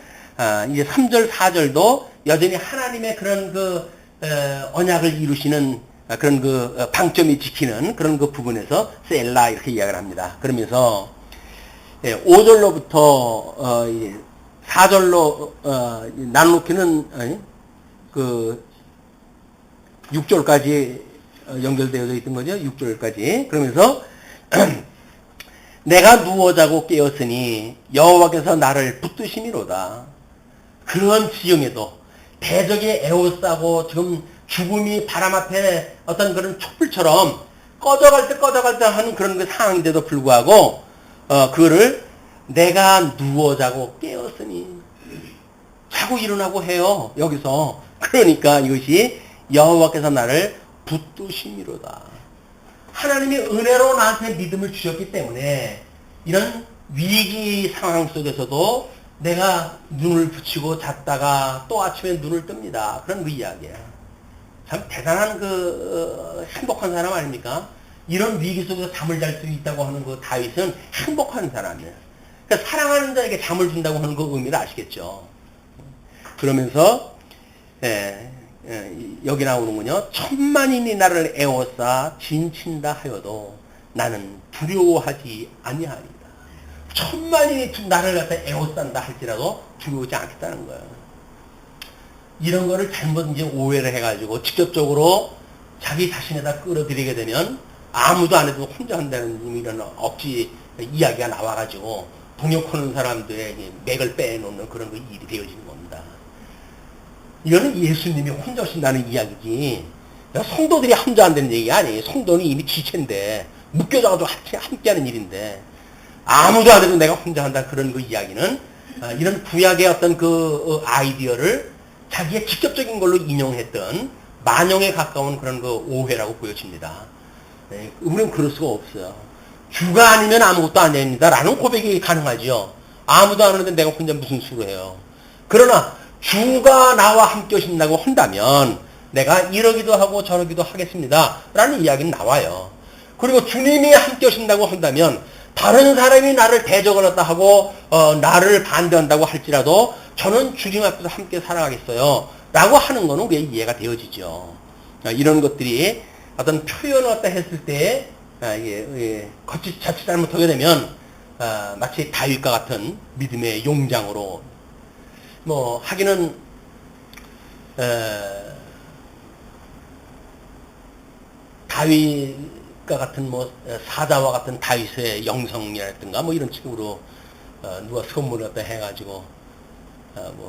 이제 3절 4절도 여전히 하나님의 그런 그 언약을 이루시는 그런 그 방점이 지키는 그런 그 부분에서 셀라 이렇게 이야기를 합니다. 그러면서 5절로부터 4절로 나누기는 그 6절까지 연결되어 있던 거죠. 6절까지. 그러면서 내가 누워 자고 깨었으니 여호와께서 나를 붙드심이로다. 그런 지형에도 대적이 에워싸고 지금 죽음이 바람 앞에 어떤 그런 촛불처럼 꺼져갈 때 하는 그런 그 상황인데도 불구하고 그거를 내가 누워 자고 깨었으니 자고 일어나고 해요. 여기서 그러니까 이것이 여호와께서 나를 붙드심이로다. 하나님이 은혜로 나한테 믿음을 주셨기 때문에 이런 위기 상황 속에서도 내가 눈을 붙이고 잤다가 또 아침에 눈을 뜹니다. 그런 그 이야기예요. 참 대단한 그 행복한 사람 아닙니까? 이런 위기 속에서 잠을 잘 수 있다고 하는 그 다윗은 행복한 사람이에요. 그러니까 사랑하는 자에게 잠을 준다고 하는 그 의미를 아시겠죠. 그러면서 여기 나오는군요. 천만인이 나를 애워싸 진친다 하여도 나는 두려워하지 아니하리다. 천만인이 나를 갖다 애워싼다 할지라도 두려워하지 않겠다는 거예요. 이런 거를 잘못 이제 오해를 해가지고 직접적으로 자기 자신에다 끌어들이게 되면 아무도 안 해도 혼자 한다는 이런 억지 이야기가 나와가지고 동역하는 사람들의 맥을 빼놓는 그런 거 일이 되어지는 겁니다. 이거는 예수님이 혼자 오신다는 이야기지. 성도들이 혼자 한다는 얘기가 아니에요. 성도는 이미 지체인데 묶여져가지고 함께하는 일인데 아무도 안 해도 내가 혼자 한다 그런 그 이야기는 이런 구약의 어떤 그 아이디어를 자기의 직접적인 걸로 인용했던 만용에 가까운 그런 그 오해라고 보여집니다. 우리는 그럴 수가 없어요. 주가 아니면 아무것도 안 됩니다. 라는 고백이 가능하죠. 아무도 안 하는데 내가 혼자 무슨 수로 해요. 그러나 주가 나와 함께 오신다고 한다면 내가 이러기도 하고 저러기도 하겠습니다. 라는 이야기는 나와요. 그리고 주님이 함께 오신다고 한다면 다른 사람이 나를 대적을 했다 하고 나를 반대한다고 할지라도 저는 주님 앞에서 함께 살아가겠어요. 라고 하는 거는 우리의 이해가 되어지죠. 이런 것들이 어떤 표현을 갖다 했을 때 거짓 자칫 잘못하게 되면 마치 다윗과 같은 믿음의 용장으로 하기는 다윗과 같은 사자와 같은 다윗의 영성이라든가 이런 식으로 누가 선물을 갖다 해가지고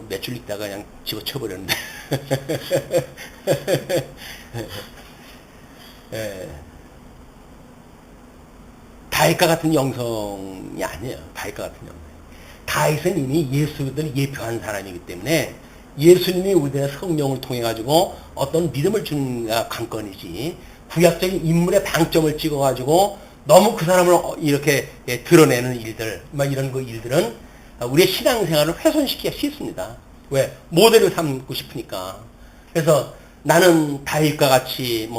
매출 있다가 그냥 집어쳐버렸는데 다윗과 같은 영성이 아니에요. 다윗과 같은 영성. 다윗은 이미 예수를 예표한 사람이기 때문에 예수님이 우리의 성령을 통해 가지고 어떤 믿음을 주는 관건이지 구약적인 인물의 방점을 찍어 가지고 너무 그 사람을 이렇게 드러내는 일들, 이런 그 일들은 우리의 신앙생활을 훼손시키기가 쉽습니다. 왜? 모델을 삼고 싶으니까. 그래서 나는 다윗과 같이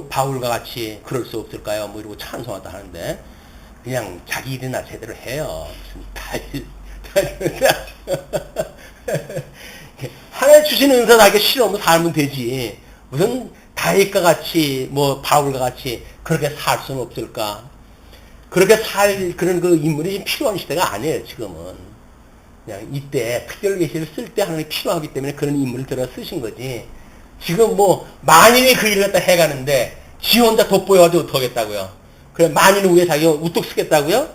바울과 같이 그럴 수 없을까요? 이러고 찬송하다 하는데 그냥 자기 일이나 제대로 해요. 무슨 다윗 하나님 주신 은사 나에게 싫으면 살면 되지. 무슨 다윗과 같이 바울과 같이 그렇게 살 수는 없을까? 그렇게 살 그런 그 인물이 필요한 시대가 아니에요. 지금은 그냥 이때 특별 계시를 쓸 때 하나님이 필요하기 때문에 그런 인물을 들어 쓰신 거지. 지금 만인이 그 일을 갖다 해가는데 지 혼자 돋보여가지고 어떡하겠다고요. 그래 만인을 위해 자기가 우뚝 쓰겠다고요?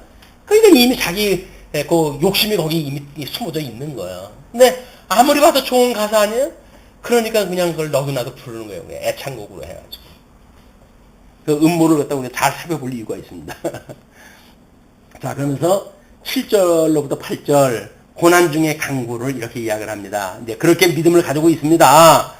그러니까 이미 자기 그 욕심이 거기 이미 숨어져 있는 거예요. 근데 아무리 봐도 좋은 가사 아니에요? 그러니까 그냥 그걸 너도나도 부르는 거예요. 애창곡으로 해가지고. 그 음모를 갖다 우리가 잘 살펴볼 이유가 있습니다. 자, 그러면서 7절로부터 8절 고난 중의 강구를 이렇게 이야기를 합니다. 이제 그렇게 믿음을 가지고 있습니다.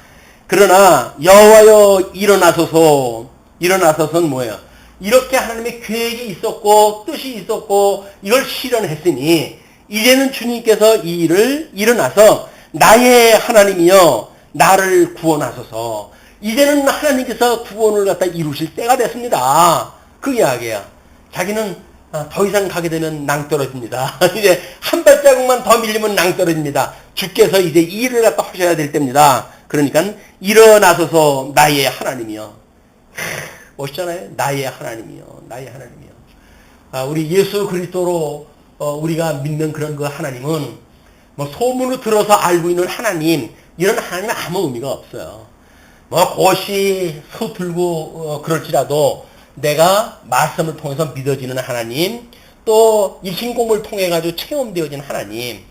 그러나 여호와여 일어나소서는 뭐예요? 이렇게 하나님의 계획이 있었고 뜻이 있었고 이걸 실현했으니 이제는 주님께서 이 일을 일어나서 나의 하나님이여 나를 구원하소서. 이제는 하나님께서 구원을 갖다 이루실 때가 됐습니다. 그 이야기야. 자기는 더 이상 가게 되면 낭떠러집니다. 이제 한 발자국만 더 밀리면 낭떠러집니다. 주께서 이제 이 일을 갖다 하셔야 될 때입니다. 그러니까 일어나소서 나의 하나님이여. 멋있잖아요. 나의 하나님이여. 나의 하나님이여. 우리 예수 그리스도로 우리가 믿는 그런 그 하나님은 소문으로 들어서 알고 있는 하나님, 이런 하나님은 아무 의미가 없어요. 그것이 서툴고 그럴지라도 내가 말씀을 통해서 믿어지는 하나님, 또 일신공을 통해 가지고 체험되어진 하나님,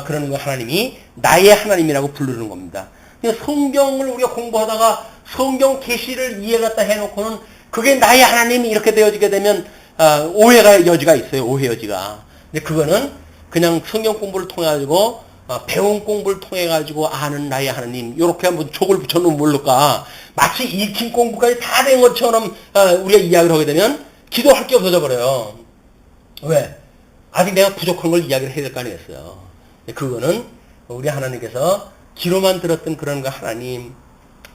그런 그 하나님이 나의 하나님이라고 부르는 겁니다. 성경을 우리가 공부하다가 성경 계시를 이해 갖다 해놓고는 그게 나의 하나님이 이렇게 되어지게 되면 오해가 여지가 있어요. 오해 여지가. 근데 그거는 그냥 성경 공부를 통해 가지고 배운 공부를 통해 가지고 아는 나의 하나님, 이렇게 한번 족을 붙여놓으면 모를까. 마치 익힌 공부까지 다 된 것처럼 우리가 이야기를 하게 되면 기도할 게 없어져 버려요. 왜? 아직 내가 부족한 걸 이야기를 해야 될 거 아니겠어요. 그거는 우리 하나님께서 귀로만 들었던 그런 거 하나님,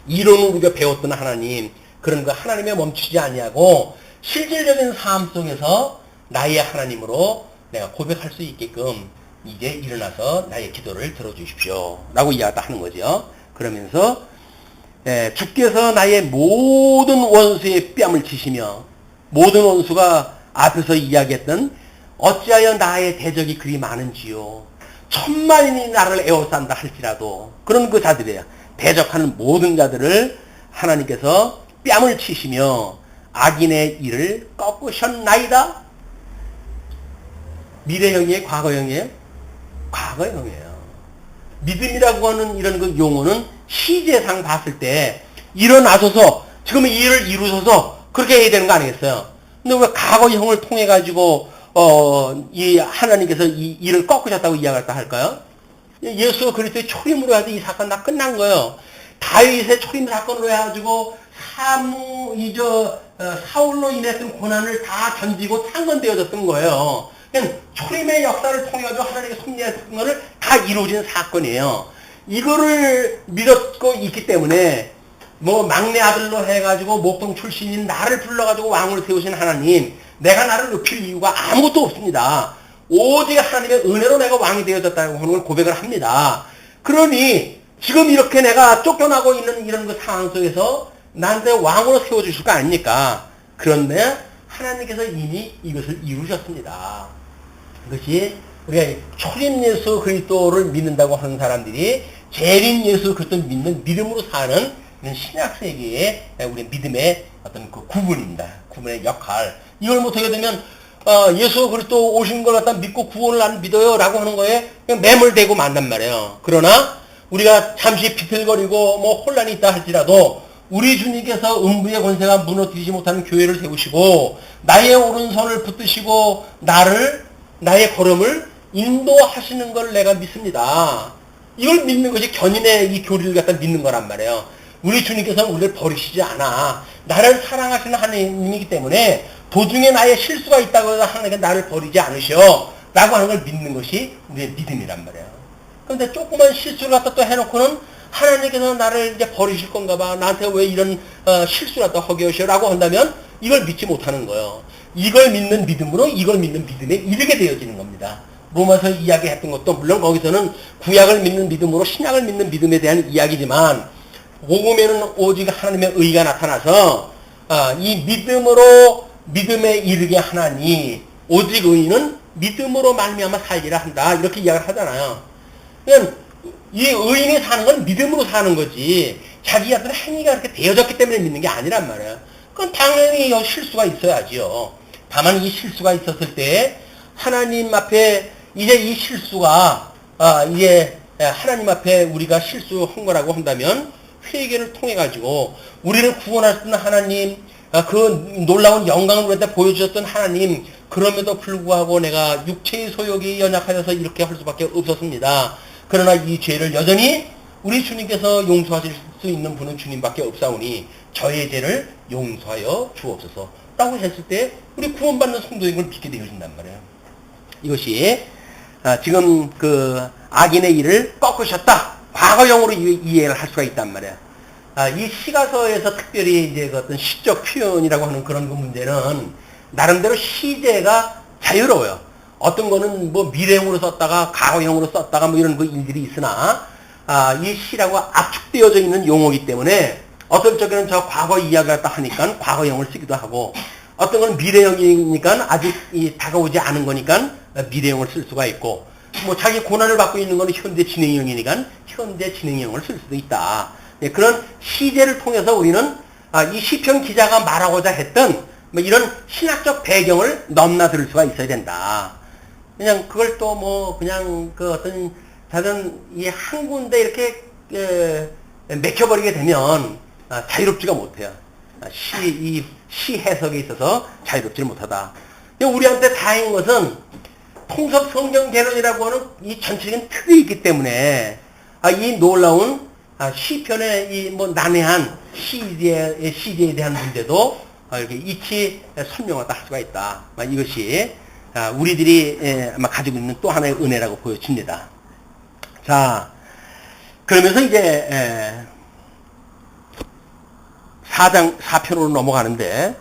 이론을 우리가 배웠던 하나님, 그런 거 하나님에 멈추지 아니하고 실질적인 삶 속에서 나의 하나님으로 내가 고백할 수 있게끔 이제 일어나서 나의 기도를 들어주십시오 라고 이야기하는 거죠. 그러면서 주께서 나의 모든 원수의 뺨을 치시며 모든 원수가 앞에서 이야기했던 어찌하여 나의 대적이 그리 많은지요. 천만인이 나를 에워싼다 할지라도 그런 그 자들이에요. 대적하는 모든 자들을 하나님께서 뺨을 치시며 악인의 일을 꺾으셨나이다. 미래형이에요? 과거형이에요? 과거형이에요. 믿음이라고 하는 이런 그 용어는 시제상 봤을 때 일어나셔서 지금 이 일을 이루셔서 그렇게 해야 되는 거 아니겠어요? 근데 왜 과거형을 통해 가지고 이 하나님께서 이 일을 꺾으셨다고 이야기했다 할까요? 예수 그리스도의 초림으로 해서 이 사건 다 끝난 거예요. 다윗의 초림 사건으로 해가지고 사울로 인했던 고난을 다 견디고 창건되어졌던 거예요. 그냥 초림의 역사를 통해 가지고 하나님의 섭리했던 것을 다 이루어진 사건이에요. 이거를 믿었고 있기 때문에 뭐 막내 아들로 해가지고 목동 출신인 나를 불러가지고 왕으로 세우신 하나님, 내가 나를 높일 이유가 아무것도 없습니다. 오직 하나님의 은혜로 내가 왕이 되어졌다고 하는 걸 고백을 합니다. 그러니 지금 이렇게 내가 쫓겨나고 있는 이런 그 상황 속에서 나한테 왕으로 세워주실 거 아닙니까? 그런데 하나님께서 이미 이것을 이루셨습니다. 그것이 우리가 초림 예수 그리스도를 믿는다고 하는 사람들이 재림 예수 그리스도를 믿는 믿음으로 사는 신약 세계의 우리 믿음의 어떤 그 구분입니다. 구분의 역할. 이걸 못하게 되면 예수 그리스도 오신 걸 갖다 믿고 구원을 안 믿어요 라고 하는 거에 그냥 매몰되고 만단 말이에요. 그러나 우리가 잠시 비틀거리고 뭐 혼란이 있다 할지라도 우리 주님께서 음부의 권세가 무너뜨리지 못하는 교회를 세우시고 나의 오른손을 붙드시고 나의 걸음을 인도하시는 걸 내가 믿습니다. 이걸 믿는 것이 견인의 이 교리를 갖다 믿는 거란 말이에요. 우리 주님께서는 우리를 버리시지 않아. 나를 사랑하시는 하나님이기 때문에 도중에 나의 실수가 있다고 해서 하나님께서 나를 버리지 않으셔 라고 하는 걸 믿는 것이 우리의 믿음이란 말이에요. 그런데 조그만 실수를 갖다 또 해놓고는 하나님께서 나를 이제 버리실 건가 봐. 나한테 왜 이런 실수를 갖다 허게 하셔 라고 한다면 이걸 믿지 못하는 거예요. 이걸 믿는 믿음으로 이걸 믿는 믿음에 이르게 되어지는 겁니다. 로마서 이야기했던 것도 물론 거기서는 구약을 믿는 믿음으로 신약을 믿는 믿음에 대한 이야기지만 복음에는 오직 하나님의 의가 나타나서 이 믿음으로 믿음에 이르게 하나니 오직 의인은 믿음으로 말미암아 살리라 한다 이렇게 이야기를 하잖아요. 그냥 이 의인이 사는 건 믿음으로 사는 거지 자기 어떤 행위가 그렇게 되어졌기 때문에 믿는 게 아니란 말이에요. 그건 당연히 실수가 있어야지요. 다만 이 실수가 있었을 때 하나님 앞에 이제 이 실수가 이제 하나님 앞에 우리가 실수한 거라고 한다면 회개를 통해 가지고 우리를 구원하셨던 하나님, 그 놀라운 영광을 우리한테 보여주셨던 하나님, 그럼에도 불구하고 내가 육체의 소욕이 연약하여서 이렇게 할 수밖에 없었습니다. 그러나 이 죄를 여전히 우리 주님께서 용서하실 수 있는 분은 주님밖에 없사오니 저의 죄를 용서하여 주옵소서 라고 했을 때 우리 구원받는 성도인 걸 믿게 되어진단 말이에요. 이것이 지금 그 악인의 일을 꺾으셨다. 과거형으로 이해를 할 수가 있단 말이야. 이 시가서에서 특별히 이제 그 어떤 시적 표현이라고 하는 그런 그 문제는 나름대로 시제가 자유로워요. 어떤 거는 뭐 미래형으로 썼다가 과거형으로 썼다가 뭐 이런 그 일들이 있으나 이 시라고 압축되어져 있는 용어이기 때문에 어떤 쪽에는 저 과거 이야기를 갖다 하니까 과거형을 쓰기도 하고 어떤 건 미래형이니까 아직 다가오지 않은 거니까 미래형을 쓸 수가 있고 뭐 자기 고난을 받고 있는 건 현재 진행형이니까 현재 진행형을 쓸 수도 있다. 네, 그런 시제를 통해서 우리는 이 시편 기자가 말하고자 했던 뭐 이런 신학적 배경을 넘나 들을 수가 있어야 된다. 그냥 그걸 또 뭐 그냥 그 어떤 다른 이 한 군데 이렇게 맥혀버리게 되면 자유롭지가 못해요. 시 해석에 있어서 자유롭지를 못하다. 우리한테 다행인 것은 통섭 성경 개론이라고 하는 이 전체적인 틀이 있기 때문에 이 놀라운 시편의 이 뭐 난해한 시제에 대한 문제도 이렇게 이치 설명하다 할 수가 있다. 이것이 우리들이 아마 가지고 있는 또 하나의 은혜라고 보여집니다. 자, 그러면서 이제 4장 4편으로 넘어가는데